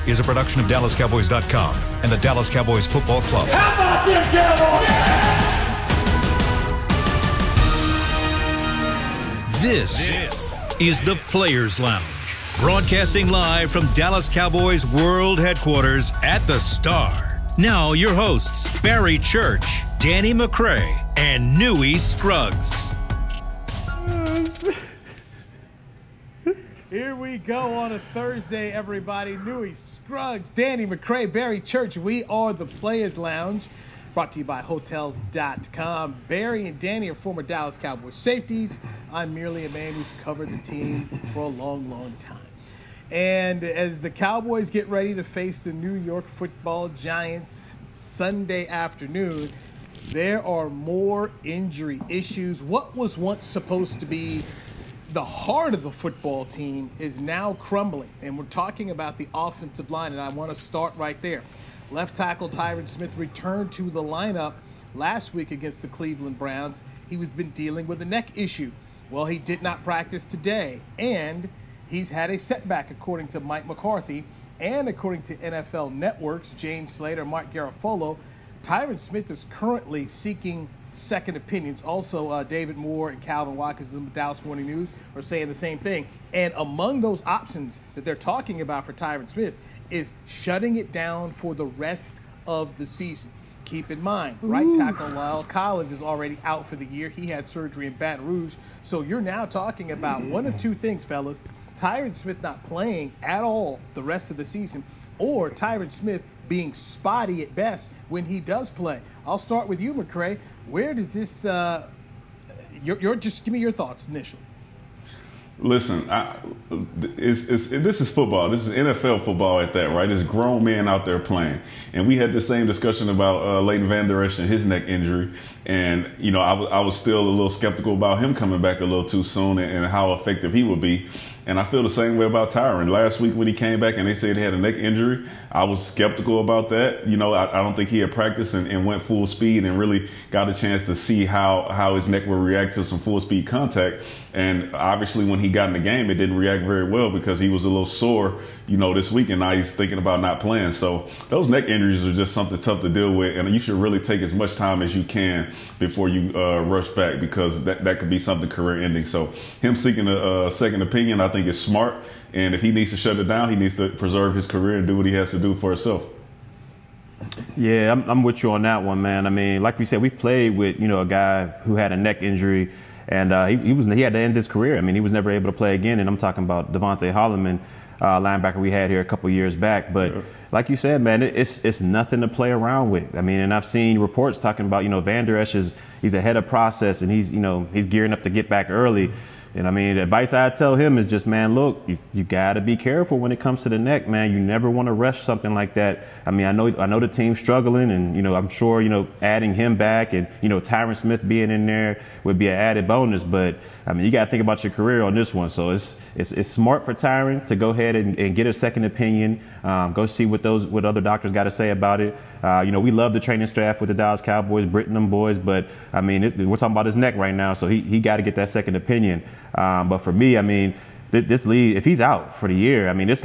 is a production of DallasCowboys.com and the Dallas Cowboys Football Club. How about them Cowboys? This is the Players Lounge, broadcasting live from Dallas Cowboys World Headquarters at the Star. Now your hosts, Barry Church, Danny McCray, and Newy Scruggs. Here we go on a Thursday, everybody. Newy Scruggs, Danny McCray, Barry Church. We are the Players Lounge, brought to you by Hotels.com. Barry and Danny are former Dallas Cowboys safeties. I'm merely a man who's covered the team for a long, long time. And as the Cowboys get ready to face the New York Football Giants Sunday afternoon, there are more injury issues. What was once supposed to be the heart of the football team is now crumbling, and we're talking about the offensive line, and I want to start right there. Left tackle Tyron Smith returned to the lineup last week against the Cleveland Browns. He was been dealing with a neck issue. Well, he did not practice today, and he's had a setback, according to Mike McCarthy, and according to NFL Network's Jane Slater, Mark Garofolo. Tyron Smith is currently seeking second opinions. Also, David Moore and Calvin Watkins of the Dallas Morning News are saying the same thing. And among those options that they're talking about for Tyron Smith is shutting it down for the rest of the season. Keep in mind, right tackle Lyle Collins is already out for the year. He had surgery in Baton Rouge. So you're now talking about one of two things, fellas. Tyron Smith not playing at all the rest of the season, or Tyron Smith being spotty at best when he does play. I'll start with you, McCray. Where does this just give me your thoughts initially. Listen, this is football. This is NFL football at that, right? There's grown men out there playing. And we had the same discussion about Leighton Vander Esch and his neck injury. And, you know, I was still a little skeptical about him coming back a little too soon and how effective he would be. And I feel the same way about Tyron. Last week when he came back and they said he had a neck injury, I was skeptical about that. You know, I don't think he had practiced and went full speed and really got a chance to see how his neck would react to some full speed contact. And obviously when he got in the game, it didn't react very well because he was a little sore, you know, this week, and now he's thinking about not playing. So those neck injuries are just something tough to deal with, and you should really take as much time as you can before you rush back, because that could be something career ending. So him seeking a second opinion, I think is smart. And if he needs to shut it down, he needs to preserve his career and do what he has to do for himself. Yeah, I'm with you on that one, man. I mean, like we said, we played with, you know, a guy who had a neck injury, and he had to end his career. I mean, he was never able to play again. And I'm talking about Devontae Holloman, linebacker we had here a couple years back. But like you said, man, it's nothing to play around with. I mean, and I've seen reports talking about, you know, Vander Esch he's ahead of process, and he's gearing up to get back early. And I mean, the advice I tell him is just, man, look, you got to be careful when it comes to the neck, man. You never want to rush something like that. I mean, I know the team's struggling, and, you know, I'm sure, you know, adding him back and, you know, Tyron Smith being in there would be an added bonus. But I mean, you got to think about your career on this one. So it's smart for Tyron to go ahead and get a second opinion. Go see what other doctors got to say about it. You know, we love the training staff with the Dallas Cowboys, Britt and them boys, but I mean, we're talking about his neck right now, so he got to get that second opinion. But for me, I mean, this league, if he's out for the year, I mean, this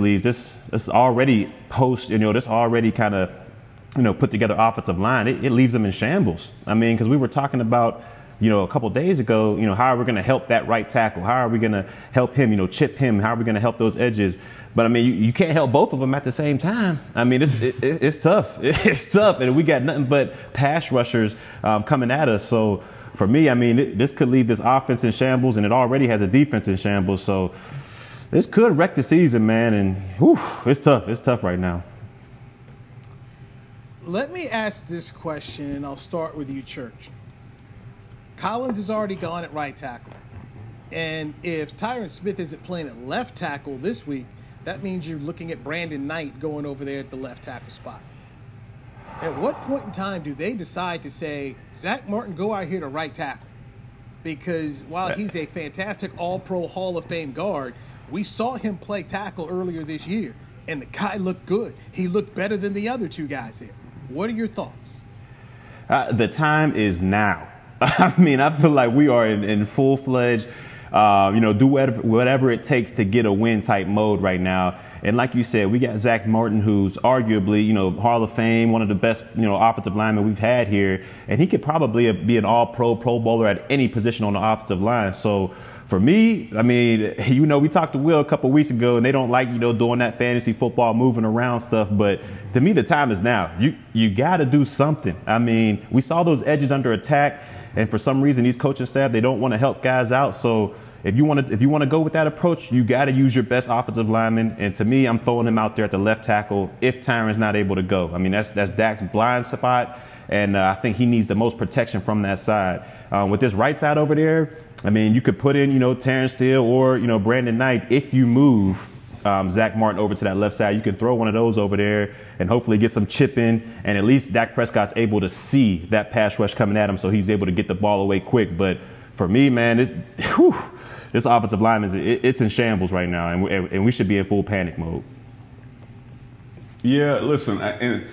already this already kind of, you know, put together offensive line. It leaves them in shambles. I mean, because we were talking about, you know, a couple of days ago, you know, how are we going to help that right tackle? How are we going to help him, you know, chip him? How are we going to help those edges? But I mean, you can't help both of them at the same time. I mean, it's tough. It's tough, and we got nothing but pass rushers coming at us. So for me, I mean, this could leave this offense in shambles, and it already has a defense in shambles. So this could wreck the season, man. And whew, it's tough. It's tough right now. Let me ask this question, and I'll start with you, Church. Collins is already gone at right tackle, and if Tyron Smith isn't playing at left tackle this week, that means you're looking at Brandon Knight going over there at the left tackle spot. At what point in time do they decide to say, Zach Martin, go out here to right tackle? Because while he's a fantastic all-pro Hall of Fame guard, we saw him play tackle earlier this year, and the guy looked good. He looked better than the other two guys there. What are your thoughts? The time is now. I mean, I feel like we are in full-fledged, do whatever it takes to get a win type mode right now. And like you said, we got Zach Martin, who's arguably, Hall of Fame, one of the best, offensive linemen we've had here. And he could probably be an all-pro, Pro Bowler at any position on the offensive line. So for me, I mean, we talked to Will a couple of weeks ago, and they don't like, doing that fantasy football, moving around stuff. But to me, the time is now. You got to do something. I mean, we saw those edges under attack, and for some reason, these coaching staff, they don't want to help guys out. So if you want to go with that approach, you got to use your best offensive lineman. And to me, I'm throwing him out there at the left tackle if Tyron's not able to go. I mean, that's Dak's blind spot, and I think he needs the most protection from that side. With this right side over there, I mean, you could put in, Terrence Steele or, Brandon Knight. If you move Zach Martin over to that left side, you can throw one of those over there and hopefully get some chip in. And at least Dak Prescott's able to see that pass rush coming at him, so he's able to get the ball away quick. But for me, man, this offensive line it's in shambles right now, and we should be in full panic mode. Yeah, listen, and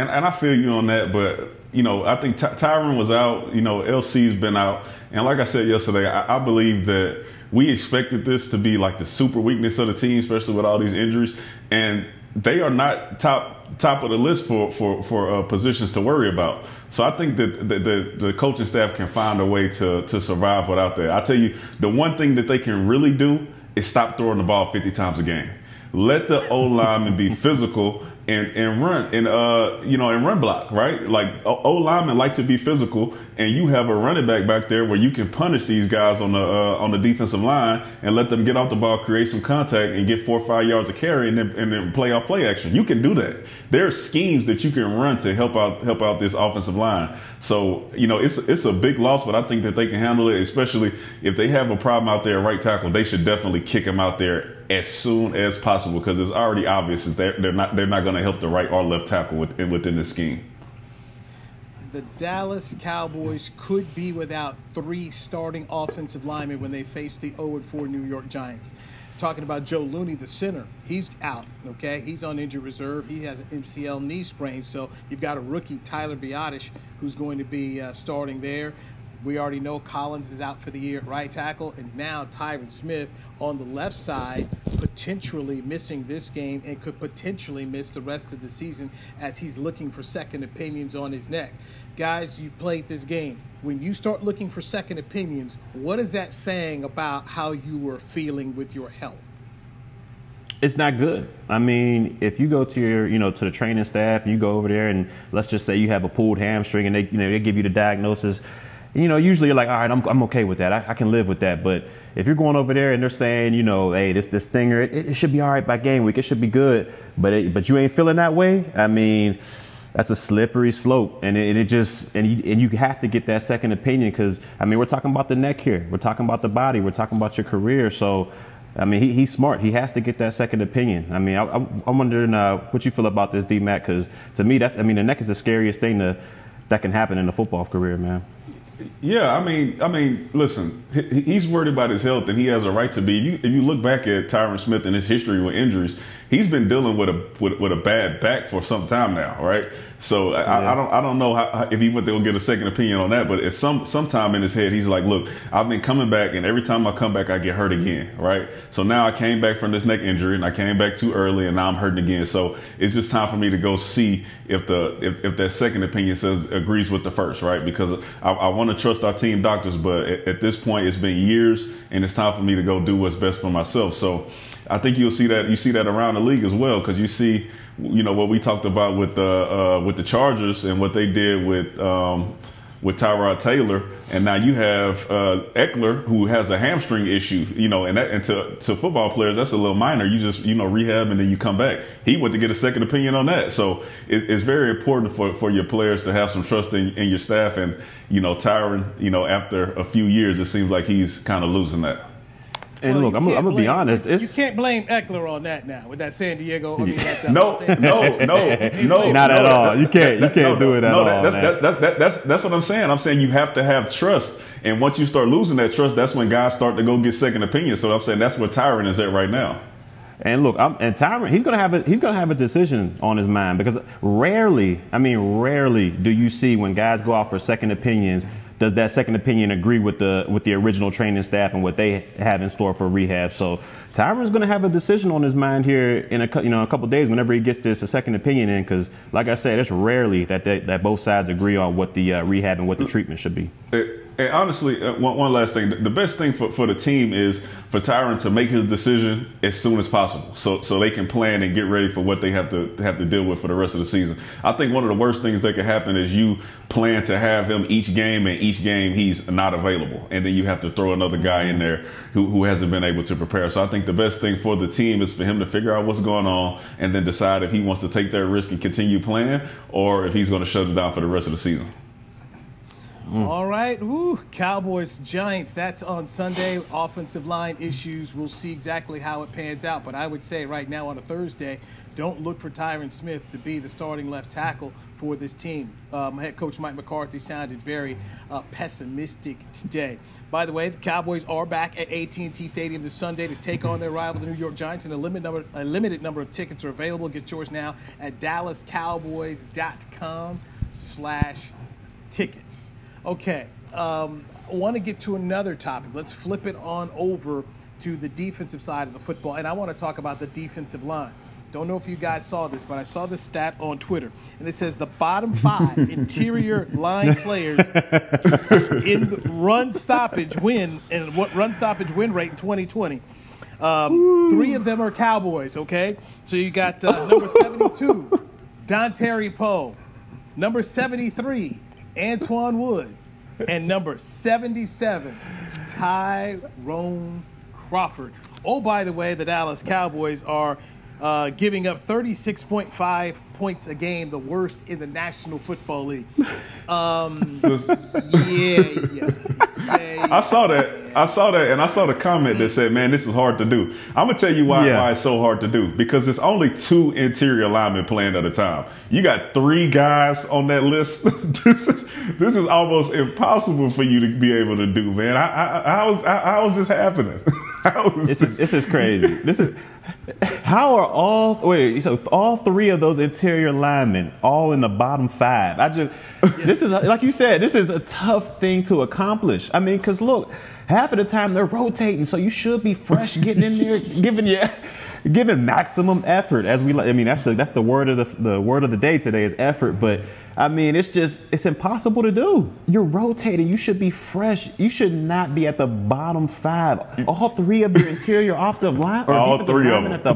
I feel you on that, but I think Tyron was out. LC's been out, and like I said yesterday, I believe that we expected this to be like the super weakness of the team, especially with all these injuries, and they are not top of the list for positions to worry about. So I think that the coaching staff can find a way to survive without that. I tell you, the one thing that they can really do is stop throwing the ball 50 times a game. Let the O-lineman be physical and run and run block, right? Like O-linemen like to be physical, and you have a running back there where you can punish these guys on the defensive line and let them get off the ball, create some contact, and get 4 or 5 yards of carry, and then play off play action. You can do that. There are schemes that you can run to help out this offensive line. So it's a big loss, but I think that they can handle it, especially if they have a problem out there at right tackle. They should definitely kick him out there as soon as possible, because it's already obvious that they're not going to help the right or left tackle within the scheme. The Dallas Cowboys could be without 3 starting offensive linemen when they face the 0-4 New York Giants. Talking about Joe Looney, the center, he's out, okay? He's on injured reserve. He has an MCL knee sprain, so you've got a rookie, Tyler Biadasz, who's going to be starting there. We already know Collins is out for the year at right tackle, and now Tyron Smith on the left side, potentially missing this game and could potentially miss the rest of the season as he's looking for second opinions on his neck. Guys, you've played this game. When you start looking for second opinions, what is that saying about how you were feeling with your health? It's not good. I mean, if you go to your, to the training staff and you go over there and let's just say you have a pulled hamstring and they give you the diagnosis, usually you're like, all right, I'm okay with that. I can live with that. But if you're going over there and they're saying, hey, this thinger, it should be all right by game week. It should be good. But you ain't feeling that way. I mean, that's a slippery slope. And you have to get that second opinion because, I mean, we're talking about the neck here. We're talking about the body. We're talking about your career. So, I mean, he's smart. He has to get that second opinion. I mean, I'm wondering what you feel about this, D-Mac, because to me, the neck is the scariest thing that can happen in a football career, man. Yeah, I mean, listen, he's worried about his health, and he has a right to be. If you look back at Tyron Smith and his history with injuries, he's been dealing with a bad back for some time now, right? So yeah. I don't know if he went to go get a second opinion on that, but at some time in his head, he's like, look, I've been coming back, and every time I come back, I get hurt again, right? So now I came back from this neck injury, and I came back too early, and now I'm hurting again. So it's just time for me to go see if that second opinion agrees with the first, right? Because I want to trust our team doctors, but at this point, it's been years, and it's time for me to go do what's best for myself. So I think you'll see that. You see that around the league as well, because you see, what we talked about with the Chargers and what they did with Tyrod Taylor, and now you have Eckler, who has a hamstring issue. And to football players, that's a little minor. You just rehab and then you come back. He went to get a second opinion on that. So it's very important for your players to have some trust in your staff. And Tyron, after a few years, it seems like he's kind of losing that. And look, I'm gonna be honest. You can't blame Eckler on that now with that San Diego. I mean, no, not at all. You can't do it at all. That's what I'm saying. I'm saying you have to have trust, and once you start losing that trust, that's when guys start to go get second opinions. So I'm saying that's where Tyron is at right now. And look, Tyron, he's gonna have a decision on his mind, because rarely do you see when guys go out for second opinions, does that second opinion agree with the original training staff and what they have in store for rehab? So Tyron's going to have a decision on his mind here in a couple of days whenever he gets this a second opinion in, because like I said, it's rarely that both sides agree on what the rehab and what the treatment should be. And honestly, one last thing. The best thing for the team is for Tyron to make his decision as soon as possible, so they can plan and get ready for what they have to deal with for the rest of the season. I think one of the worst things that could happen is you plan to have him each game, and each game he's not available, and then you have to throw another guy in there who hasn't been able to prepare. So I think the best thing for the team is for him to figure out what's going on and then decide if he wants to take that risk and continue playing, or if he's going to shut it down for the rest of the season. All right. Woo. Cowboys, Giants. That's on Sunday. Offensive line issues. We'll see exactly how it pans out. But I would say right now on a Thursday, don't look for Tyron Smith to be the starting left tackle for this team. Head coach Mike McCarthy sounded very pessimistic today. By the way, the Cowboys are back at AT&T Stadium this Sunday to take on their rival, the New York Giants, and a limited number of tickets are available. Get yours now at DallasCowboys.com/tickets. Okay, I want to get to another topic. Let's flip it on over to the defensive side of the football, and I want to talk about the defensive line. Don't know if you guys saw this, but I saw this stat on Twitter, and it says the bottom 5 interior line players in the run stoppage win rate in 2020. 3 of them are Cowboys, okay? So you got number 72, Dontari Poe, number 73, Antoine Woods, and number 77, Tyrone Crawford. Oh, by the way, the Dallas Cowboys are giving up 36.5 points a game, the worst in the National Football League. Yeah. I saw that, and I saw the comment that said, "Man, this is hard to do." I'm gonna tell you why it's so hard to do, because there's only 2 interior linemen playing at a time. You got 3 guys on that list. This is almost impossible for you to be able to do, man. How is this happening? This is crazy. How are all 3 of those interior linemen all in the bottom 5? This is, like you said, this is a tough thing to accomplish. I mean, because look, half of the time they're rotating, so you should be fresh, getting in there, giving maximum effort. That's the word of the word of the day today is effort. But I mean, it's impossible to do. You're rotating. You should be fresh. You should not be at the bottom 5. All 3 of your interior offensive line, or all 3 of them at the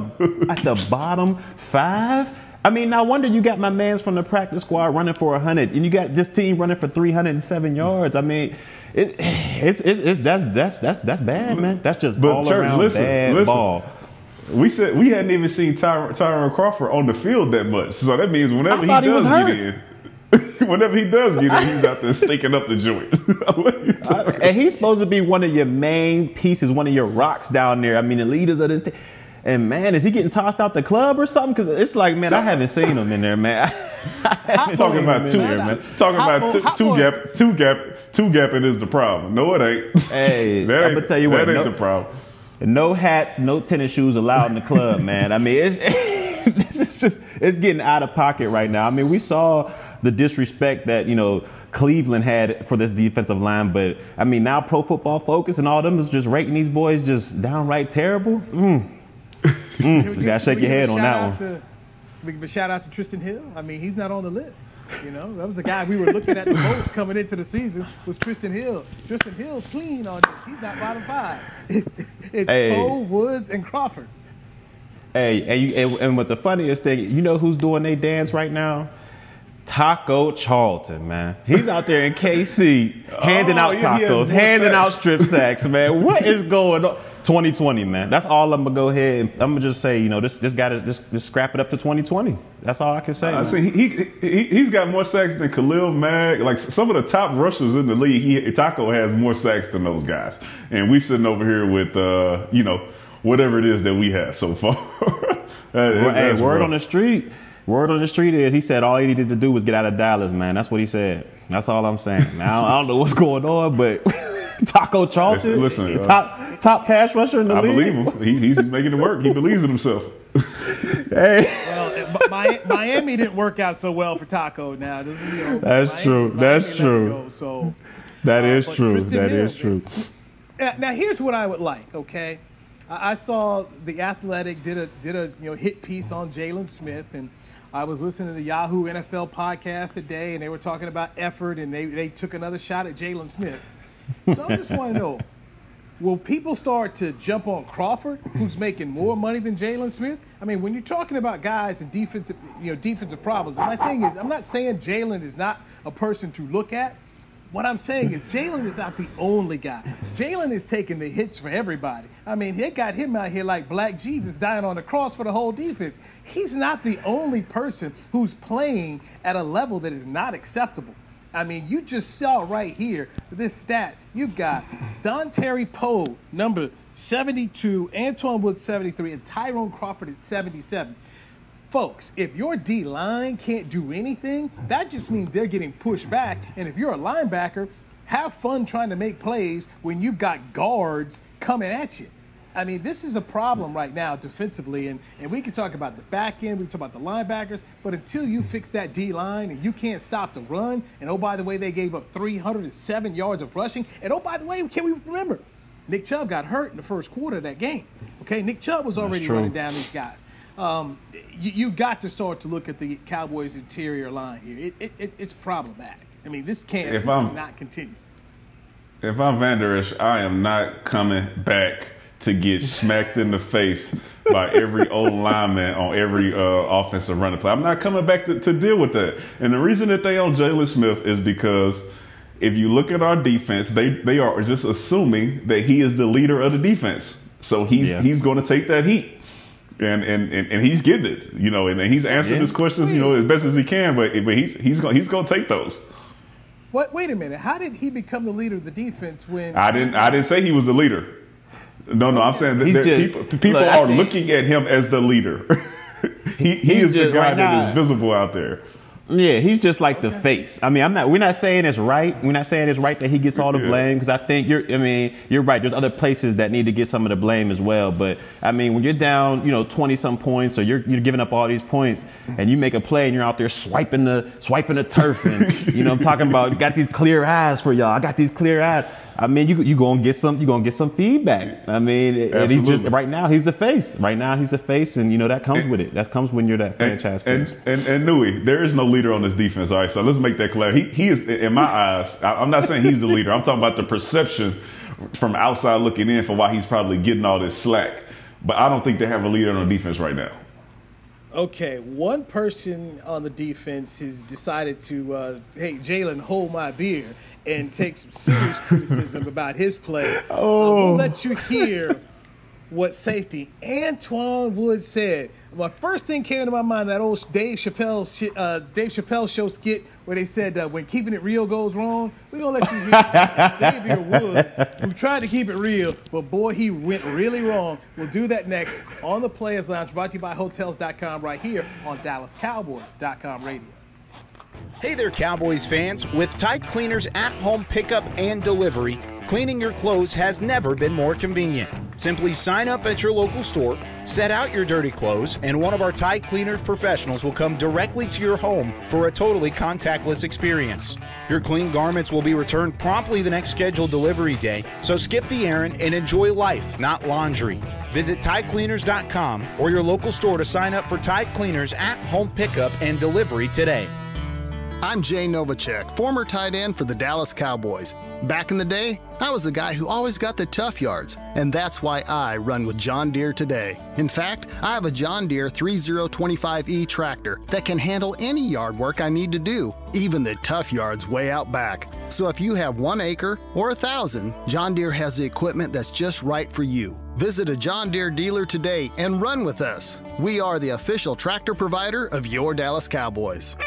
bottom 5. I mean, no wonder you got my mans from the practice squad running for 100, and you got this team running for 307 yards. I mean, that's bad, man. That's just all around bad ball. We said we hadn't even seen Tyrone Crawford on the field that much, so that means whenever he does get in, he's out there stinking up the joint. And he's supposed to be one of your main pieces, one of your rocks down there. I mean, the leaders of this team. And, man, is he getting tossed out the club or something? Because it's like, man, I haven't seen him in there, man. Talking about two gapping is the problem. No, it ain't. Hey, I'm going to tell you what. That ain't the problem. No hats, no tennis shoes allowed in the club, man. I mean, it's getting out of pocket right now. I mean, we saw the disrespect that, Cleveland had for this defensive line. But, I mean, now Pro Football Focus and all them is just rating these boys just downright terrible. You gotta shake your head on that one. We give a shout out to Tristan Hill. I mean, he's not on the list. That was the guy we were looking at the most coming into the season was Tristan Hill. Tristan Hill's clean on this. He's not bottom 5. It's Poe, Woods, and Crawford. Hey, and what the funniest thing, you know who's doing their dance right now? Taco Charlton, man. He's out there in KC handing out tacos, handing out strip sacks, man. What is going on? 2020, man. That's all I'm gonna go ahead and I'm gonna just say, this guy just scrap it up to 2020. That's all I can say. See, he's got more sacks than Khalil Mack. Like some of the top rushers in the league, Taco has more sacks than those guys. And we sitting over here with whatever it is that we have so far. Word on the street. Word on the street is he said all he needed to do was get out of Dallas, man. That's what he said. That's all I'm saying. Now, I don't know what's going on, but Taco Charlton, top pass rusher in the league. I believe him. He's making it work. He believes in himself. Hey. Well, Miami didn't work out so well for Taco now. That's true. So That is true. That is true. Now, here's what I would like, okay? I saw The Athletic did a hit piece on Jalen Smith, and I was listening to the Yahoo NFL podcast today, and they were talking about effort, and they took another shot at Jalen Smith. So I just want to know, will people start to jump on Crawford, who's making more money than Jalen Smith? I mean, when you're talking about guys and defensive problems, and my thing is, I'm not saying Jalen is not a person to look at. What I'm saying is Jalen is not the only guy. Jalen is taking the hits for everybody. I mean, they got him out here like Black Jesus dying on the cross for the whole defense. He's not the only person who's playing at a level that is not acceptable. I mean, you just saw right here, this stat. You've got Dontari Poe, number 72, Antoine Wood, 73, and Tyrone Crawford at 77. Folks, if your D-line can't do anything, that just means they're getting pushed back. And if you're a linebacker, have fun trying to make plays when you've got guards coming at you. I mean, this is a problem right now defensively, and we can talk about the back end, we can talk about the linebackers, but until you fix that D-line and you can't stop the run, and oh, by the way, they gave up 307 yards of rushing, and oh, by the way, can we remember, Nick Chubb got hurt in the first quarter of that game. Okay, Nick Chubb was already running down these guys. You got to start to look at the Cowboys' interior line here. It's problematic. I mean, this cannot continue. If I'm Van Der Esch, I am not coming back to get smacked in the face by every old lineman on every offensive running play. I'm not coming back to deal with that. And the reason that they own Jalen Smith is because if you look at our defense, they are just assuming that he is the leader of the defense. So he's going to take that heat. And he's getting it, and he's answering his questions, as best as he can. But he's going to take those. Wait a minute. How did he become the leader of the defense when I didn't say he was the leader. No, I'm saying that people are looking at him as the leader. he is the guy that is visible out there. Yeah, he's just like the face. I mean, we're not saying it's right. We're not saying it's right that he gets all the blame, because I think you're right. There's other places that need to get some of the blame as well. But I mean, when you're down, 20-some points, or you're giving up all these points, and you make a play and you're out there swiping the turf, and I'm talking about, got these clear eyes for y'all. I got these clear eyes. I mean, you gonna get some feedback. I mean, and he's just right now he's the face. Right now he's the face, and that comes with it. That comes when you're that franchise face. And Newy, there is no leader on this defense. All right, so let's make that clear. He is, in my eyes. I'm not saying he's the leader. I'm talking about the perception from outside looking in for why he's probably getting all this slack. But I don't think they have a leader on the defense right now. Okay, one person on the defense has decided to, hey, Jalen, hold my beer, and take some serious criticism about his play. We'll let you hear what safety Antoine Wood said. My first thing came to my mind, that old Dave Chappelle show skit where they said, when keeping it real goes wrong, we're going to let you hear Xavier Woods, who tried to keep it real, but boy, he went really wrong. We'll do that next on the Players Lounge, brought to you by Hotels.com, right here on DallasCowboys.com radio. Hey there, Cowboys fans. With Tide Cleaners at-home pickup and delivery, cleaning your clothes has never been more convenient. Simply sign up at your local store, set out your dirty clothes, and one of our Tide Cleaners professionals will come directly to your home for a totally contactless experience. Your clean garments will be returned promptly the next scheduled delivery day, so skip the errand and enjoy life, not laundry. Visit TideCleaners.com or your local store to sign up for Tide Cleaners at-home pickup and delivery today. I'm Jay Novacek, former tight end for the Dallas Cowboys. Back in the day, I was the guy who always got the tough yards, and that's why I run with John Deere today. In fact, I have a John Deere 3025E tractor that can handle any yard work I need to do, even the tough yards way out back. So if you have 1 acre or 1,000, John Deere has the equipment that's just right for you. Visit a John Deere dealer today and run with us. We are the official tractor provider of your Dallas Cowboys.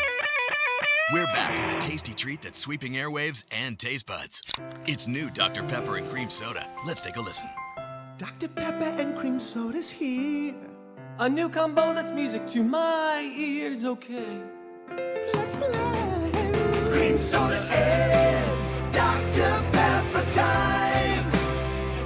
We're back with a tasty treat that's sweeping airwaves and taste buds. It's new Dr. Pepper and Cream Soda. Let's take a listen. Dr. Pepper and Cream Soda's here. A new combo that's music to my ears, okay. Let's play. Cream Soda and Dr. Pepper time.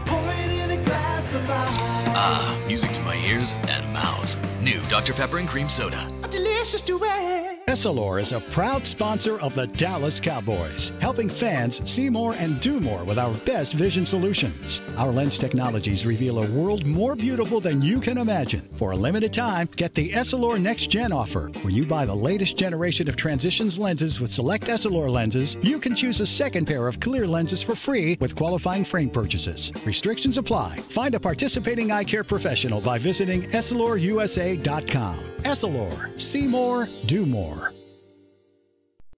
Pour it in a glass of ice. Ah, music to my ears and mouth. New Dr. Pepper and Cream Soda. A delicious duet. Essilor is a proud sponsor of the Dallas Cowboys, helping fans see more and do more with our best vision solutions. Our lens technologies reveal a world more beautiful than you can imagine. For a limited time, get the Essilor Next Gen offer. When you buy the latest generation of Transitions lenses with select Essilor lenses, you can choose a second pair of clear lenses for free with qualifying frame purchases. Restrictions apply. Find a participating eye care professional by visiting EssilorUSA.com. Essilor. See more, do more.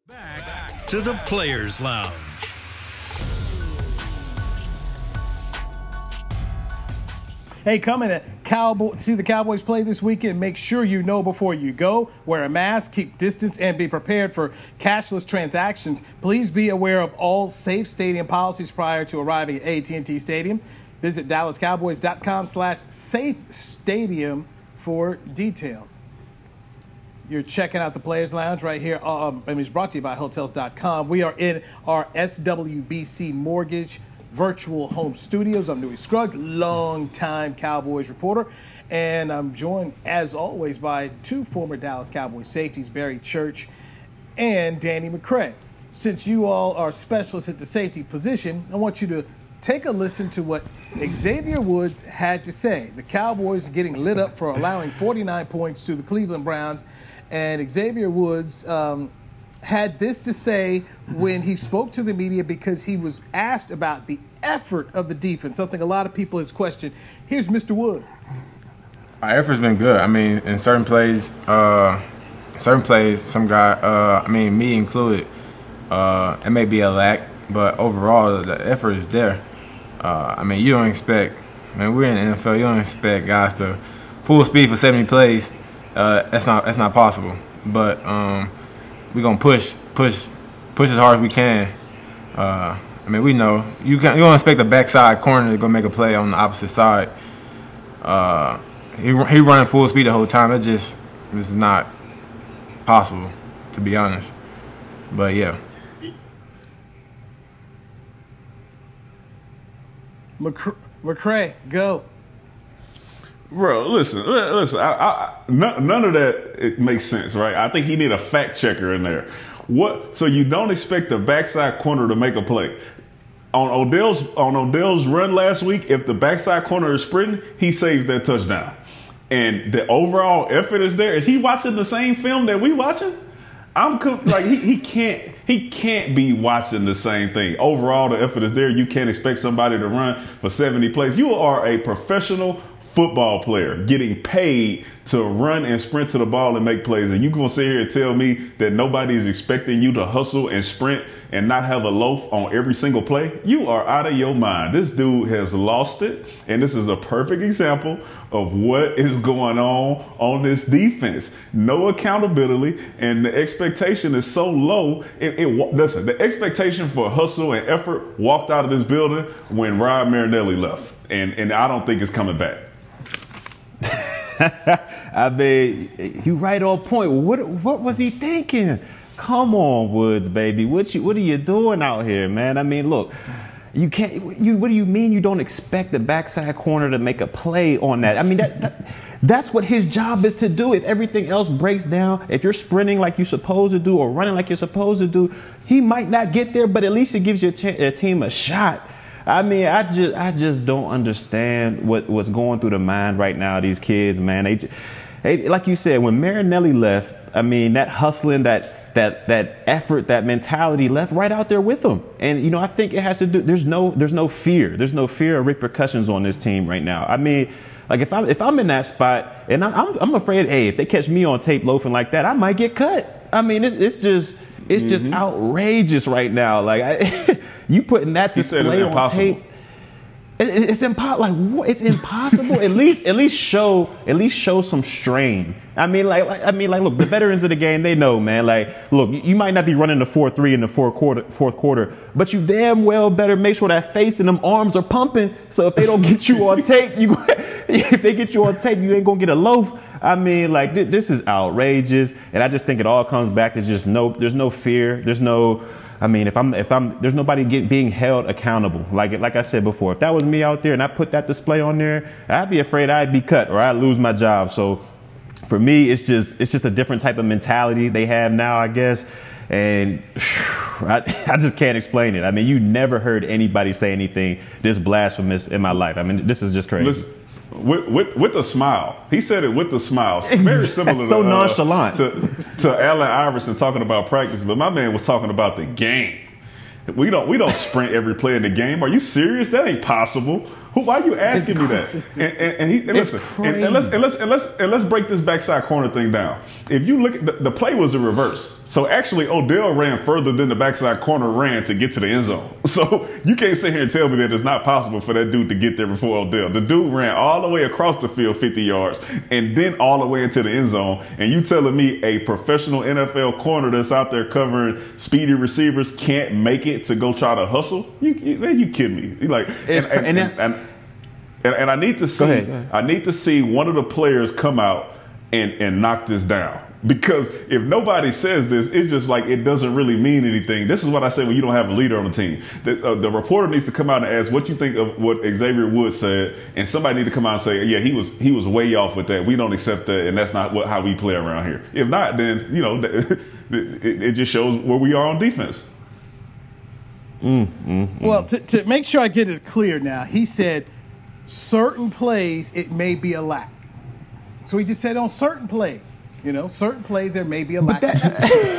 Back to the Players Lounge. Hey, coming to see the Cowboys play this weekend. Make sure you know before you go. Wear a mask, keep distance, and be prepared for cashless transactions. Please be aware of all safe stadium policies prior to arriving at AT&T Stadium. Visit DallasCowboys.com/SafeStadium for details. You're checking out the Players Lounge right here. It's brought to you by Hotels.com. We are in our SWBC Mortgage virtual home studios. I'm Newy Scruggs, longtime Cowboys reporter, and I'm joined, as always, by two former Dallas Cowboys safeties, Barry Church and Danny McCray. Since you all are specialists at the safety position, I want you to take a listen to what Xavier Woods had to say. The Cowboys are getting lit up for allowing 49 points to the Cleveland Browns, and Xavier Woods had this to say when he spoke to the media because he was asked about the effort of the defense, something a lot of people has questioned. Here's Mr. Woods. Our effort's been good. I mean, in certain plays, some guy, me included, it may be a lack, but overall the effort is there. You don't expect, we're in the NFL, you don't expect guys to full speed for 70 plays. That's not possible. But we're gonna push as hard as we can. We know you don't expect a backside corner to go make a play on the opposite side. He running full speed the whole time. This is not possible, to be honest. But yeah. McCray, go. Bro, listen. None of that it makes sense, right? I think he need a fact checker in there. What? So you don't expect the backside corner to make a play? On Odell's run last week, if the backside corner is sprinting, he saves that touchdown. And the overall effort is there. Is he watching the same film that we watching? He can't be watching the same thing. Overall, the effort is there. You can't expect somebody to run for 70 plays. You are a professional football player getting paid to run and sprint to the ball and make plays, and you gonna sit here and tell me that nobody's expecting you to hustle and sprint and not have a loaf on every single play? You are out of your mind. This dude has lost it, and this is a perfect example of what is going on this defense. No accountability, and the expectation is so low. Listen, the expectation for hustle and effort walked out of this building when Rod Marinelli left, and I don't think it's coming back. You right on point. What was he thinking? Come on, Woods, baby. What are you doing out here, man? Look, you can't. What do you mean you don't expect the backside corner to make a play on that? That's what his job is to do. If everything else breaks down, if you're sprinting like you're supposed to do or running like you're supposed to do, he might not get there, but at least it gives your team a shot. I just don't understand what's going through the mind right now of these kids, man. They, like you said, when Marinelli left, that hustling, that effort, that mentality left right out there with them. And, I think it has to do, there's no fear. There's no fear of repercussions on this team right now. If I'm in that spot and I'm afraid, hey, if they catch me on tape loafing like that, I might get cut. It's just outrageous right now. You putting that display on tape. It's impossible. It's impossible. At least show some strain. Look, the veterans of the game, they know, man. Look, you might not be running the 4-3 in the fourth quarter, but you damn well better make sure that face and them arms are pumping. So if they don't get you on tape, if they get you on tape, you ain't gonna get a loaf. This is outrageous, and I just think it all comes back to there's no fear. There's no. There's nobody being held accountable. Like I said before, if that was me out there and I put that display on there, I'd be afraid I'd be cut or I'd lose my job. So for me, it's just a different type of mentality they have now, I guess. And I just can't explain it. I mean, you never heard anybody say anything this blasphemous in my life. I mean, this is just crazy. Listen, with a smile. He said it with a smile. Very similar so nonchalant to Allen Iverson talking about practice, but my man was talking about the game. We don't sprint every play in the game. Are you serious? That ain't possible. Why are you asking me that? And listen, and let's break this backside corner thing down. If you look at the play was a reverse. So actually Odell ran further than the backside corner ran to get to the end zone. So you can't sit here and tell me that it's not possible for that dude to get there before Odell. The dude ran all the way across the field 50 yards and then all the way into the end zone. And you telling me a professional NFL corner that's out there covering speedy receivers can't make it to go try to hustle? You kidding me? Like, and I need to see Go ahead. I need to see one of the players come out and knock this down. Because if nobody says this, it's just like it doesn't really mean anything. This is what I say when you don't have a leader on the team. The reporter needs to come out and ask what you think of what Xavier Woods said, and somebody need to come out and say, yeah, he was way off with that. We don't accept that, and that's not how we play around here. If not, then it just shows where we are on defense. Well, to make sure I get it clear now, he said certain plays it may be a lack. So he just said on certain plays. Certain plays there may be a lack of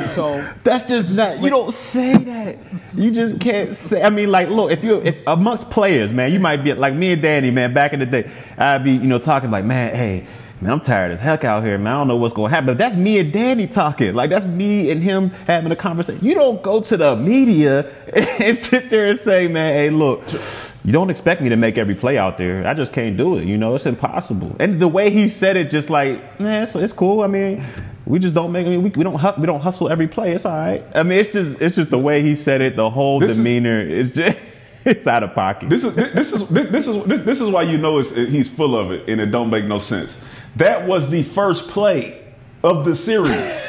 so that's just not. You don't say that. You just can't say. I mean, like, look, if amongst players, man, you might be like me and Danny, man. Back in the day, I'd be, talking like, man, hey, man, I'm tired as heck out here, man. I don't know what's going to happen. But that's me and Danny talking. Like, that's me and him having a conversation. You don't go to the media and sit there and say, man, hey, look, you don't expect me to make every play out there. I just can't do it. It's impossible. And the way he said it, just like, man, it's cool. I mean, we just don't make. I mean, we don't hustle every play. It's all right. I mean, it's just the way he said it. The whole demeanor is just. It's out of pocket. This is why he's full of it and it don't make no sense. That was the first play of the series.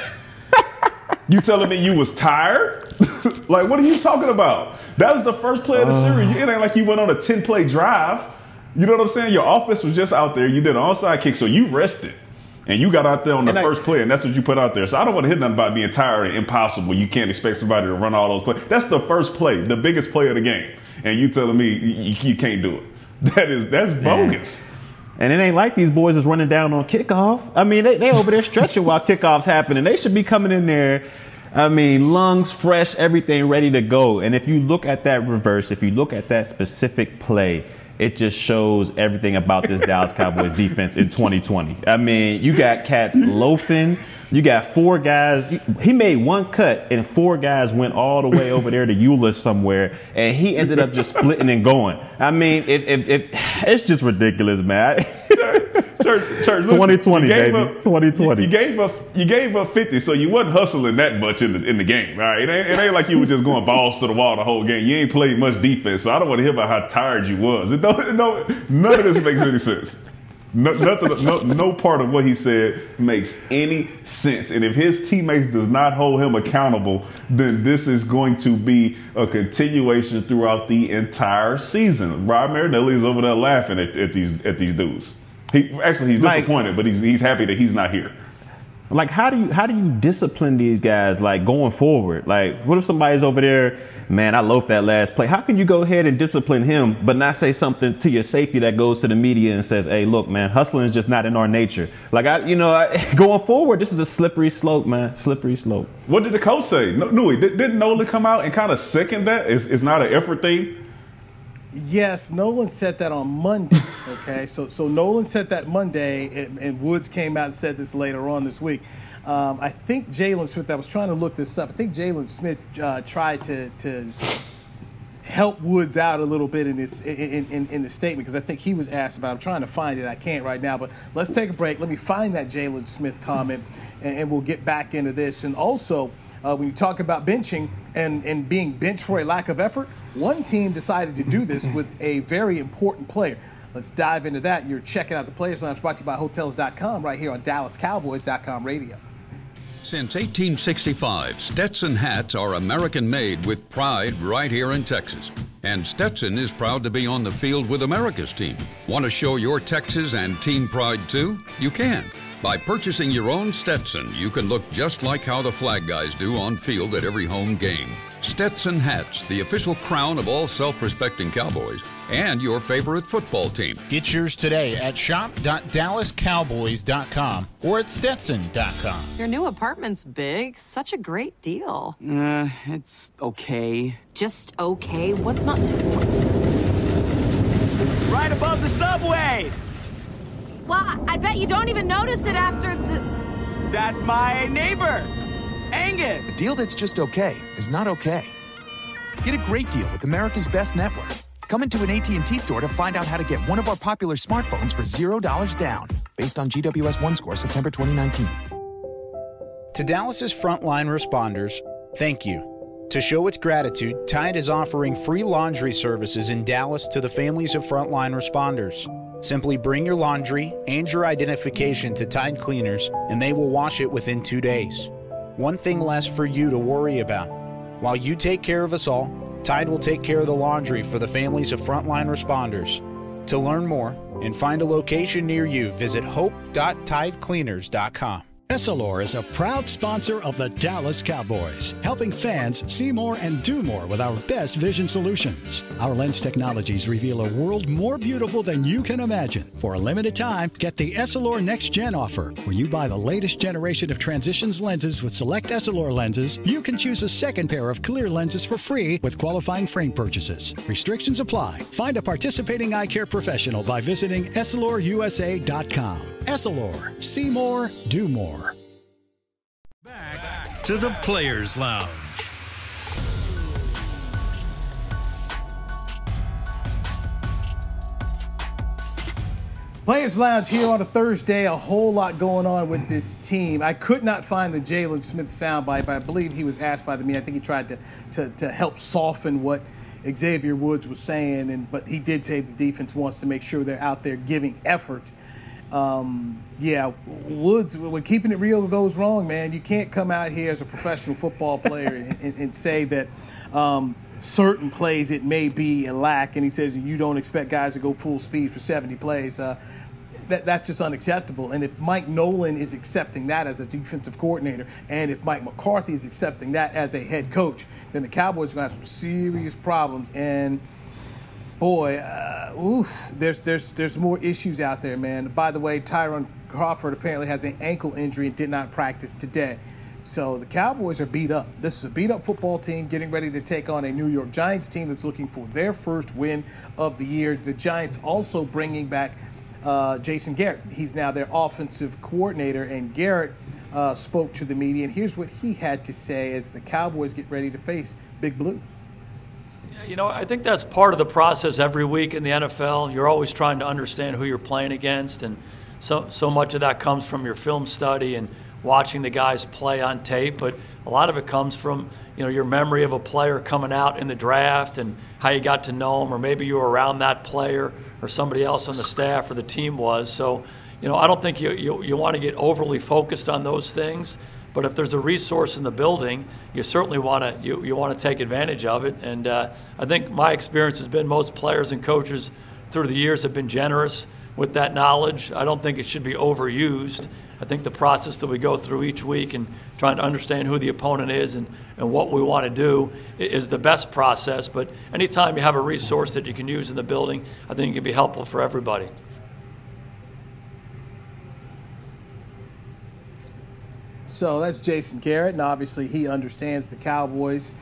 You telling me you was tired? Like, what are you talking about? That was the first play of the series. It ain't like you went on a 10-play drive. You know what I'm saying? Your offense was just out there. You did an onside kick, so you rested. And you got out there on the first play, and that's what you put out there. So I don't want to hear nothing about being tired and impossible. You can't expect somebody to run all those plays. That's the first play, the biggest play of the game. And you telling me you can't do it. That's bogus. And it ain't like these boys is running down on kickoff. I mean, they over there stretching while kickoff's happening. They should be coming in there, I mean, lungs fresh, everything ready to go. And if you look at that reverse, if you look at that specific play, it just shows everything about this Dallas Cowboys defense in 2020. I mean, you got cats loafing. You got 4 guys. He made one cut, and 4 guys went all the way over there to Euless somewhere, and he ended up just splitting and going. I mean, it's just ridiculous, man. Church, 2020, baby. 2020. You gave up 50, so you wasn't hustling that much in the game. All right, it ain't like you were just going balls to the wall the whole game. You ain't played much defense, so I don't want to hear about how tired you was. None of this makes any sense. No part of what he said makes any sense. And if his teammates does not hold him accountable, then this is going to be a continuation throughout the entire season. Rob Marinelli is over there laughing at these dudes. He's disappointed, but he's happy that he's not here. Like, how do you discipline these guys, like, going forward? Like, what if somebody's over there, man, I loafed that last play. How can you go ahead and discipline him but not say something to your safety that goes to the media and says, hey, look, man, hustling is just not in our nature. Like, going forward, this is a slippery slope, man. Slippery slope. What did the coach say? Newy, didn't Nolan come out and kind of second that? It's not an effort thing? Yes, Nolan said that on Monday, okay? So Nolan said that Monday, and Woods came out and said this later on this week. I think Jalen Smith, I was trying to look this up. I think Jalen Smith tried to help Woods out a little bit in the statement, because I think he was asked about it. I'm trying to find it. I can't right now, but let's take a break. Let me find that Jalen Smith comment, and we'll get back into this. And also, when you talk about benching and being benched for a lack of effort, one team decided to do this with a very important player. Let's dive into that. You're checking out the Players Lounge, brought to you by Hotels.com, right here on DallasCowboys.com radio. Since 1865, Stetson hats are American-made with pride right here in Texas. And Stetson is proud to be on the field with America's team. Want to show your Texas and team pride too? You can. By purchasing your own Stetson, you can look just like how the flag guys do on field at every home game. Stetson hats, the official crown of all self-respecting Cowboys, and your favorite football team. Get yours today at shop.dallascowboys.com or at stetson.com. Your new apartment's big. Such a great deal. It's okay. Just okay? What's not to... Right above the subway! Well, I bet you don't even notice it after the... That's my neighbor, Angus. A deal that's just okay is not okay. Get a great deal with America's Best Network. Come into an AT&T store to find out how to get one of our popular smartphones for $0 down, based on GWS One score September 2019. To Dallas's frontline responders, thank you. To show its gratitude, Tide is offering free laundry services in Dallas to the families of frontline responders. Simply bring your laundry and your identification to Tide Cleaners, and they will wash it within 2 days. One thing less for you to worry about. While you take care of us all, Tide will take care of the laundry for the families of frontline responders. To learn more and find a location near you, visit hope.tidecleaners.com. Essilor is a proud sponsor of the Dallas Cowboys, helping fans see more and do more with our best vision solutions. Our lens technologies reveal a world more beautiful than you can imagine. For a limited time, get the Essilor Next Gen offer. When you buy the latest generation of Transitions lenses with select Essilor lenses, you can choose a second pair of clear lenses for free with qualifying frame purchases. Restrictions apply. Find a participating eye care professional by visiting EssilorUSA.com. Essilor. See more, do more. Back to the Players Lounge. Players Lounge here on a Thursday. A whole lot going on with this team. I could not find the Jalen Smith soundbite, but I believe he was asked by the media. I think he tried to help soften what Xavier Woods was saying, but he did say the defense wants to make sure they're out there giving effort. Woods, when keeping it real goes wrong, man. You can't come out here as a professional football player and say that certain plays it may be a lack, and he says you don't expect guys to go full speed for 70 plays. That's just unacceptable. And if Mike Nolan is accepting that as a defensive coordinator, and if Mike McCarthy is accepting that as a head coach, then the Cowboys are going to have some serious problems. And boy, there's more issues out there, man. By the way, Tyron Crawford apparently has an ankle injury and did not practice today. So the Cowboys are beat up. This is a beat-up football team getting ready to take on a New York Giants team that's looking for their first win of the year. The Giants also bringing back Jason Garrett. He's now their offensive coordinator, and Garrett spoke to the media, and here's what he had to say as the Cowboys get ready to face Big Blue. You know, I think that's part of the process every week in the NFL. You're always trying to understand who you're playing against, and so much of that comes from your film study and watching the guys play on tape, but a lot of it comes from, you know, your memory of a player coming out in the draft and how you got to know him, or maybe you were around that player or somebody else on the staff or the team was. So, you know, I don't think you want to get overly focused on those things, but if there's a resource in the building, you certainly want to you want to take advantage of it. And I think my experience has been most players and coaches through the years have been generous with that knowledge. I don't think it should be overused. I think the process that we go through each week and trying to understand who the opponent is and what we want to do is the best process. But anytime you have a resource that you can use in the building, I think it can be helpful for everybody. So that's Jason Garrett, and obviously he understands the Cowboys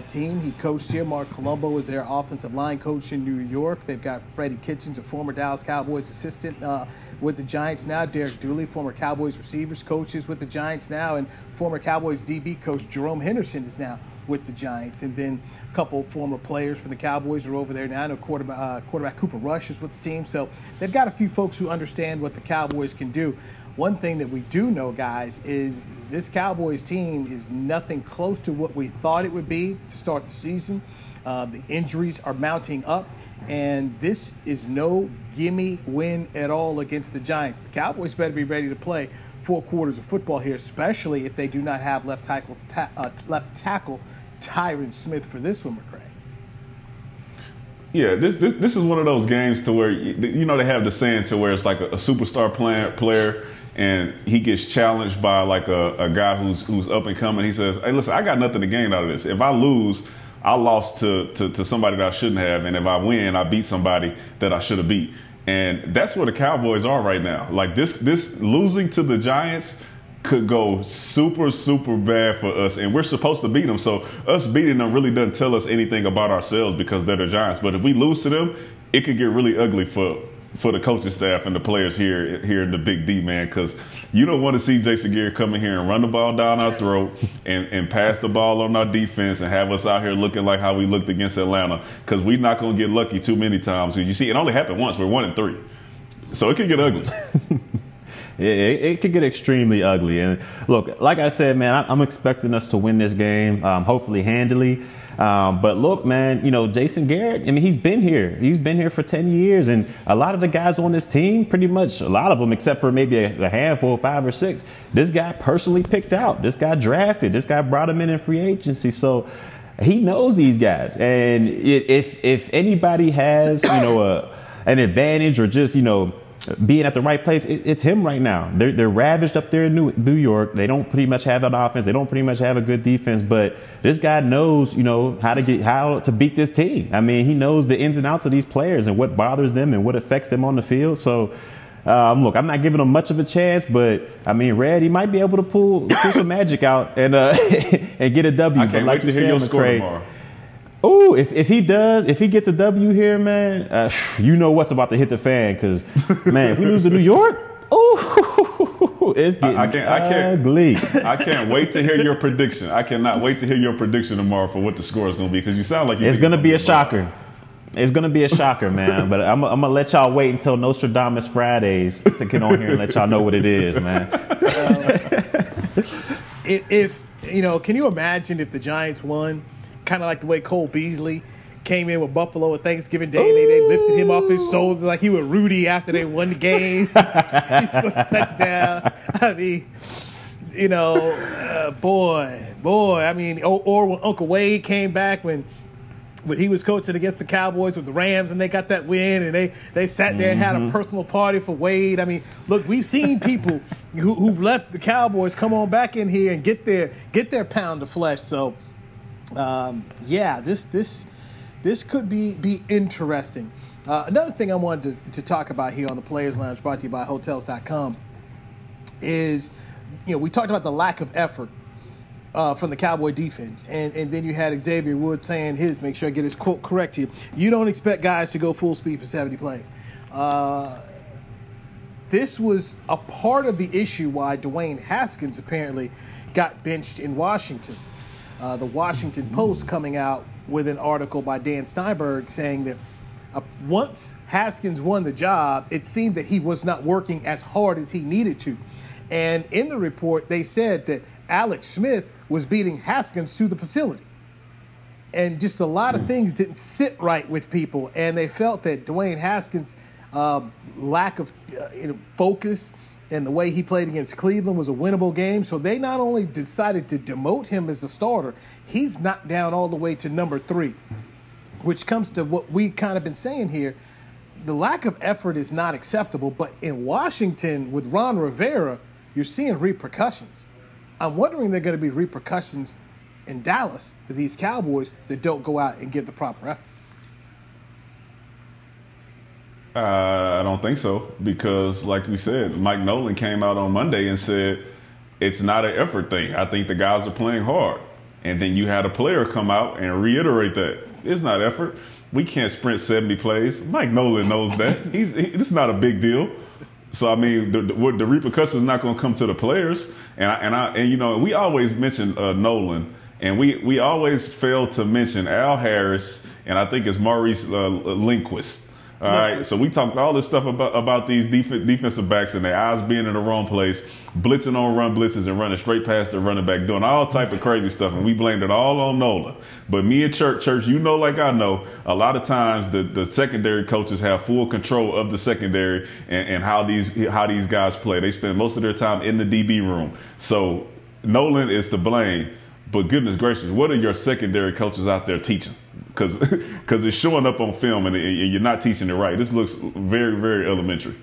team. He coached here. Mark Colombo is their offensive line coach in New York. They've got Freddie Kitchens, a former Dallas Cowboys assistant with the Giants now. Derek Dooley, former Cowboys receivers coach, is with the Giants now. And former Cowboys DB coach Jerome Henderson is now with the Giants. And then a couple of former players from the Cowboys are over there now. I know quarterback Cooper Rush is with the team. So they've got a few folks who understand what the Cowboys can do. One thing that we do know, guys, is this Cowboys team is nothing close to what we thought it would be to start the season. The injuries are mounting up, and this is no gimme win at all against the Giants. The Cowboys better be ready to play 4 quarters of football here, especially if they do not have left tackle Tyron Smith for this one, McCray. Yeah, this is one of those games to where, you know, they have the saying to where it's like a superstar player and he gets challenged by like a guy who's up and coming. He says, hey, listen, I got nothing to gain out of this. If I lose, I lost to somebody that I shouldn't have. And if I win, I beat somebody that I should have beat. And that's where the Cowboys are right now. Like this losing to the Giants could go super, super bad for us. And we're supposed to beat them. So us beating them really doesn't tell us anything about ourselves because they're the Giants. But if we lose to them, it could get really ugly for the coaching staff and the players here in the Big D, man, because you don't want to see Jason Garrett come in here and run the ball down our throat and pass the ball on our defense and have us out here looking like how we looked against Atlanta, because we're not going to get lucky too many times. You see, it only happened once. We're 1-3. So it could get ugly. It could get extremely ugly. And look, like I said, man, I'm expecting us to win this game, hopefully handily. But look, man, you know, Jason Garrett, I mean, he's been here. He's been here for 10 years. And a lot of the guys on this team, pretty much a lot of them, except for maybe a handful, 5 or 6, this guy personally picked out. This guy drafted. This guy brought him in free agency. So he knows these guys. And if anybody has, you know, an advantage or just, you know, being at the right place, it's him right now. They're ravaged up there in New York. They don't pretty much have an offense. They don't pretty much have a good defense. But this guy knows, you know, how to beat this team. I mean, he knows the ins and outs of these players and what bothers them and what affects them on the field. So, look, I'm not giving him much of a chance, but I mean, Red, he might be able to pull some magic out and and get a W. I can't wait to hear your score tomorrow. Oh, if he gets a W here, man, you know what's about to hit the fan, because, man, if we lose to New York, it's getting ugly. I can't wait to hear your prediction. I cannot wait to hear your prediction tomorrow for what the score is going to be, because you sound like it's going to be a shocker. It's going to be a shocker, man. But I'm going to let y'all wait until Nostradamus Fridays to get on here and let y'all know what it is, man. If you know, can you imagine if the Giants won? Kind of like the way Cole Beasley came in with Buffalo on Thanksgiving Day, and they lifted him off his shoulders like he was Rudy after they won the game. He scored a touchdown. I mean, you know, boy. I mean, or when Uncle Wade came back when he was coaching against the Cowboys with the Rams, and they got that win, and they sat there and had a personal party for Wade. I mean, look, we've seen people who've left the Cowboys come on back in here and get their pound of flesh. So. Yeah, this could be interesting. Another thing I wanted to talk about here on the Players Lounge, brought to you by Hotels.com, is, you know, we talked about the lack of effort from the Cowboy defense, and then you had Xavier Woods saying make sure I get his quote correct here. You don't expect guys to go full speed for 70 plays. This was a part of the issue why Dwayne Haskins apparently got benched in Washington. The Washington Post coming out with an article by Dan Steinberg saying that once Haskins won the job, it seemed that he was not working as hard as he needed to. And in the report, they said that Alex Smith was beating Haskins to the facility. And just a lot of things didn't sit right with people. And they felt that Dwayne Haskins' lack of focus and the way he played against Cleveland was a winnable game. So they not only decided to demote him as the starter, he's knocked down all the way to number 3, which comes to what we kind of been saying here. The lack of effort is not acceptable, but in Washington with Ron Rivera, you're seeing repercussions. I'm wondering if there are going to be repercussions in Dallas for these Cowboys that don't go out and give the proper effort. I don't think so, because like we said, Mike Nolan came out on Monday and said it's not an effort thing. I think the guys are playing hard. And then you had a player come out and reiterate that it's not effort. We can't sprint 70 plays. Mike Nolan knows that. It's not a big deal. So, I mean, the repercussions are not going to come to the players. And you know, we always mention Nolan, and we always fail to mention Al Harris, and I think it's Maurice Lindquist. All right, so we talked all this stuff about these defensive backs and their eyes being in the wrong place, blitzing on run blitzes and running straight past the running back, doing all type of crazy stuff, and we blamed it all on Nolan. But me and Church, you know, like I know, a lot of times the secondary coaches have full control of the secondary and how these guys play. They spend most of their time in the DB room. So Nolan is to blame. But goodness gracious, what are your secondary coaches out there teaching? Because it's showing up on film and you're not teaching it right. This looks very, very elementary.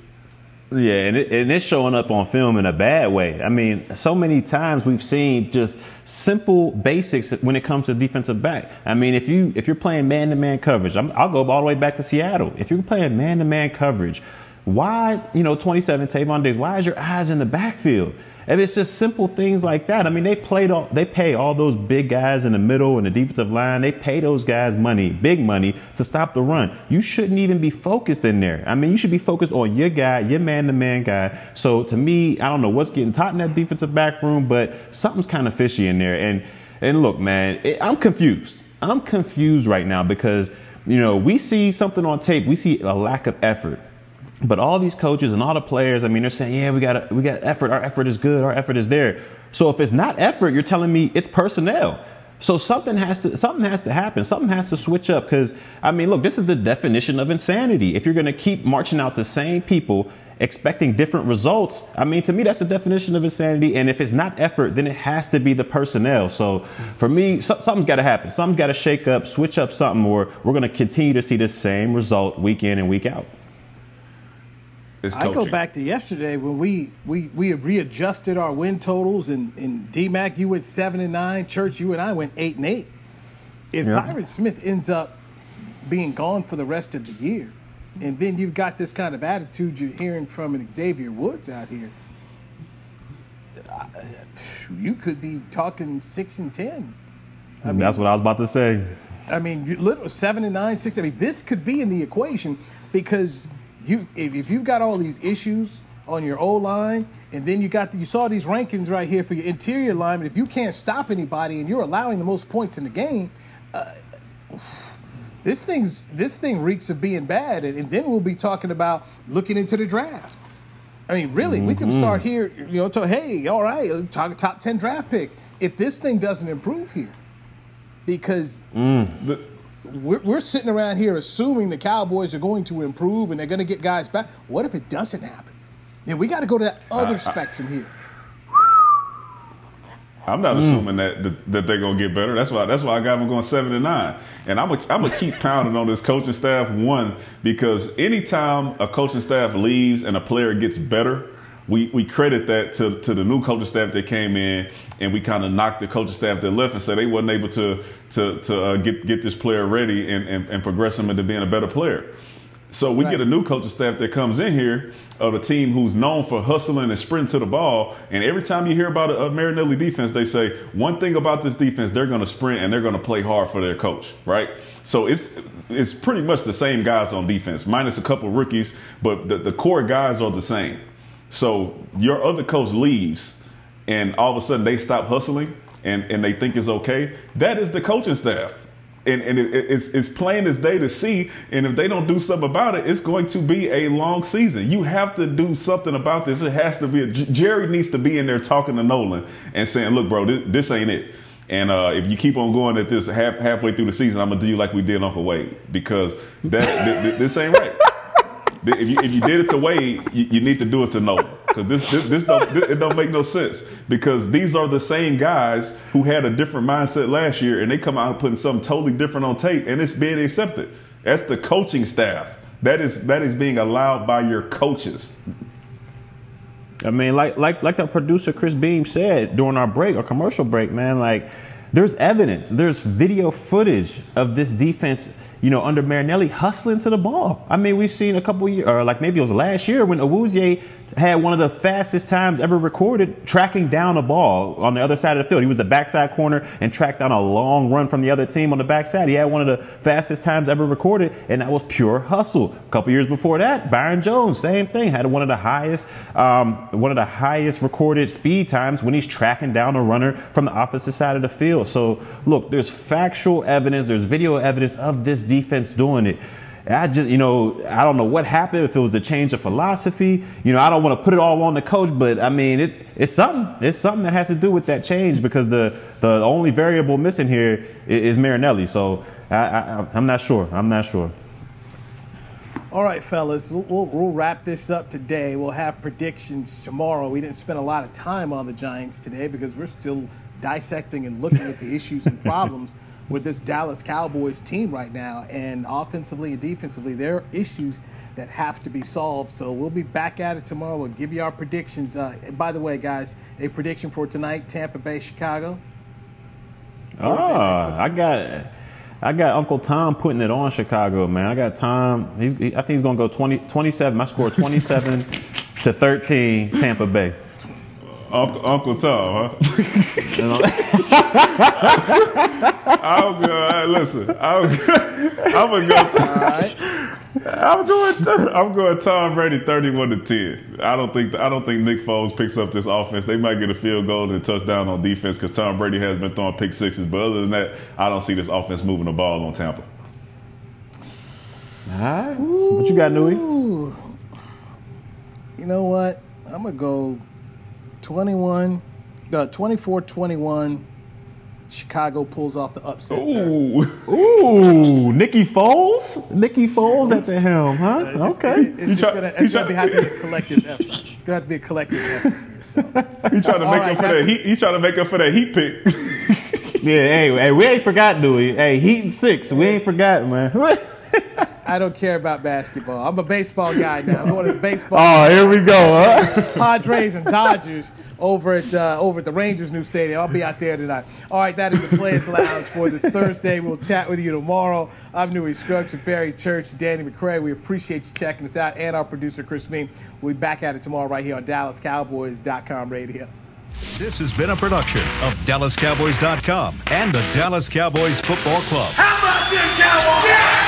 Yeah, and it's showing up on film in a bad way. I mean, so many times we've seen just simple basics when it comes to defensive back. I mean, if you're playing man-to-man coverage, I'll go all the way back to Seattle. If you're playing man-to-man coverage, why, 27 Tavon Diggs, why is your eyes in the backfield? And it's just simple things like that. I mean, they pay all those big guys in the middle and the defensive line. They pay those guys big money to stop the run. You shouldn't even be focused in there. I mean, you should be focused on your guy, your man-to-man guy. So to me, I don't know what's getting taught in that defensive back room, but something's kind of fishy in there. And look, man, I'm confused. I'm confused right now because, we see something on tape. We see a lack of effort. But all these coaches and all the players, I mean, they're saying, yeah, we got effort. Our effort is good. Our effort is there. So if it's not effort, you're telling me it's personnel. So something has to happen. Something has to switch up because, I mean, look, this is the definition of insanity. If you're going to keep marching out the same people expecting different results, I mean, to me, that's the definition of insanity. And if it's not effort, then it has to be the personnel. So for me, something's got to happen. Something's got to shake up, switch up something, or we're going to continue to see the same result week in and week out. I go back to yesterday when we readjusted our win totals, and D-Mac, you went 7-9, Church, you and I went 8-8. If Tyron Smith ends up being gone for the rest of the year, and then you've got this kind of attitude you're hearing from an Xavier Woods out here, you could be talking 6-10. I mean, that's what I was about to say. I mean, 7-9, 6. I mean, this could be in the equation because if you've got all these issues on your O-line, and then you saw these rankings right here for your interior linemen, if you can't stop anybody and you're allowing the most points in the game, this thing reeks of being bad. And then we'll be talking about looking into the draft. I mean, really, we can start here, hey, all right, talk top 10 draft pick. If this thing doesn't improve here, because we're sitting around here assuming the Cowboys are going to improve and they're going to get guys back. What if it doesn't happen? Then we got to go to that other spectrum here. I'm not assuming that they're going to get better. That's why I got them going 7-9. And I'm gonna keep pounding on this coaching staff, one, because anytime a coaching staff leaves and a player gets better, we credit that to the new coaching staff that came in, and we kind of knocked the coaching staff that left and said they wasn't able to get this player ready and progress him into being a better player. So we get a new coaching staff that comes in here of a team who's known for hustling and sprinting to the ball. And every time you hear about a Marinelli defense, they say one thing about this defense: they're going to sprint and they're going to play hard for their coach, right? So it's pretty much the same guys on defense, minus a couple rookies, but the core guys are the same. So your other coach leaves, and all of a sudden they stop hustling and they think it's okay. That is the coaching staff. And it's plain as day to see. And if they don't do something about it, it's going to be a long season. You have to do something about this. It has to be. Jerry needs to be in there talking to Nolan and saying, look, bro, this ain't it. And if you keep on going at this halfway through the season, I'm going to do you like we did Uncle Wade, because this ain't right. If you did it to Wade, you need to do it to Nolan, because it don't make no sense, because these are the same guys who had a different mindset last year, and they come out putting something totally different on tape, and it's being accepted. That's the coaching staff. That is being allowed by your coaches. I mean, like the producer Chris Beam said during our commercial break, man, like, there's evidence, there's video footage of this defense, under Marinelli hustling to the ball. I mean, we've seen a couple years, or like maybe it was last year, when Awuzie had one of the fastest times ever recorded tracking down a ball on the other side of the field. He was the backside corner and tracked down a long run from the other team on the backside. He had one of the fastest times ever recorded, and that was pure hustle. A couple years before that, Byron Jones, same thing, had one of the highest recorded speed times when he's tracking down a runner from the opposite side of the field. So look, there's factual evidence, there's video evidence of this defense doing it. I just, I don't know what happened, if it was the change of philosophy. I don't want to put it all on the coach, but I mean, it's something. It's something that has to do with that change, because the only variable missing here is Marinelli. So I'm not sure. All right, fellas, we'll wrap this up today. We'll have predictions tomorrow. We didn't spend a lot of time on the Giants today because we're still dissecting and looking at the issues and problems. with this Dallas Cowboys team right now. And offensively and defensively, there are issues that have to be solved. So we'll be back at it tomorrow. We'll give you our predictions. By the way, guys, a prediction for tonight, Tampa Bay, Chicago. I got Uncle Tom putting it on Chicago, man. I got Tom. I think he's going to go 27. My score 27-13, Tampa Bay. Uncle Tom, huh? I'm going. Listen, I'm gonna go. I'm going Tom Brady 31-10. I don't think Nick Foles picks up this offense. They might get a field goal and a touchdown on defense because Tom Brady has been throwing pick sixes. But other than that, I don't see this offense moving the ball on Tampa. All right. What you got, Newy? You know what? I'm gonna go 24-21. Chicago pulls off the upset. Ooh, Nicky Foles at the helm, huh? Okay. It's gonna have to be a collective effort. It's gonna have to be a collective effort here. So. You trying to make up for that heat? You trying to make up for that heat pick? Yeah, hey, we ain't forgot, Newy. Hey, Heat and 6, we ain't forgot, man. I don't care about basketball. I'm a baseball guy now. I'm going to the baseball. Oh, here we go, huh? Padres and Dodgers over at the Rangers' new stadium. I'll be out there tonight. All right, that is the Players Lounge for this Thursday. We'll chat with you tomorrow. I'm Newy Scruggs with Barry Church, Danny McCray. We appreciate you checking us out, and our producer Chris Mean. We'll be back at it tomorrow right here on DallasCowboys.com radio. This has been a production of DallasCowboys.com and the Dallas Cowboys Football Club. How about this, Cowboys? Yeah!